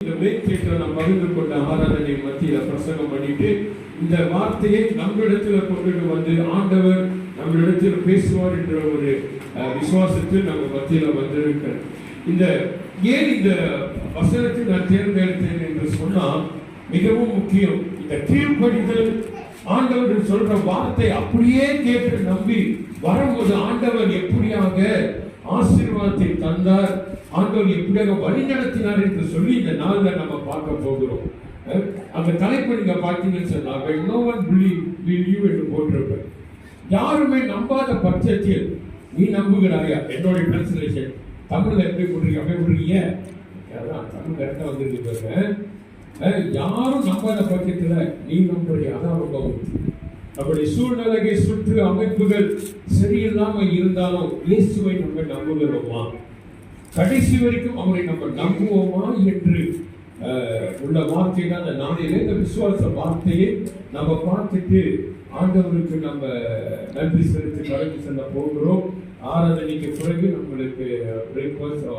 நாம் பகிர்ந்து கொண்ட ஆராதனை மத்தியில பிரசங்கம் பண்ணிட்டு இந்த வார்த்தையை நம்மிடத்துல கொண்டு வந்து ஆண்டவர் நம்மளிடத்தில் பேசுவார் என்ற ஒரு விசுவாசத்தில் நம்ம மத்தியில வந்திருக்கிறோம். ஏன் இந்த வசனத்தை நான் தேர்ந்தெடுத்தேன் என்று சொன்னால் மிகவும் முக்கியம். இந்த கீழ்ப்படிதல், ஆண்டவர் சொல்ற வார்த்தை அப்படியே கேட்டு நம்பி வரும்போது ஆண்டவர் எப்படியாக ஆசீர்வாதத்தை தந்தார், ஆண்டவர் எப்படியாக வழி நடத்தினார் என்று சொல்லி இந்த நாளில் நம்ம பார்க்க போகிறோம். அந்த தலைப்பு நீங்க பார்த்தீங்கன்னு சொன்னாங்க, no one will you என்று போட்டிருப்பேன். யாருமே நம்பாத பட்சத்தில் நீ நம்புகிறாயா? என்னோட டிரான்ஸ்லேஷன் தமிழ்ல எப்படி போட்டிருக்கீங்க? அப்படியே போட்டிருக்கீங்க, தமிழ் கரெக்டா வந்துருக்கு. யாரும் நம்பாத பட்சத்துல நீ நம்புறியா? அதான் ரொம்ப முக்கியம். அப்படி சூழ்நிலையை சுற்று அமைப்புகள் சரியில்லாம இருந்தாலும் இயேசுவை நம்ம நம்புகிறோமா? கடைசி வரைக்கும் அவரை நம்ம நம்புவோமா என்று உள்ள வார்த்தை தான் அந்த நாளிலே இந்த விசுவாச வார்த்தையை நம்ம பார்த்துட்டு ஆண்டவருக்கு நம்ம நன்றி செலுத்தி கடந்து செல்ல போகிறோம். ஆராதனைக்கு பிறகு நம்மளுக்கு பிரேக்ஃபாஸ்ட்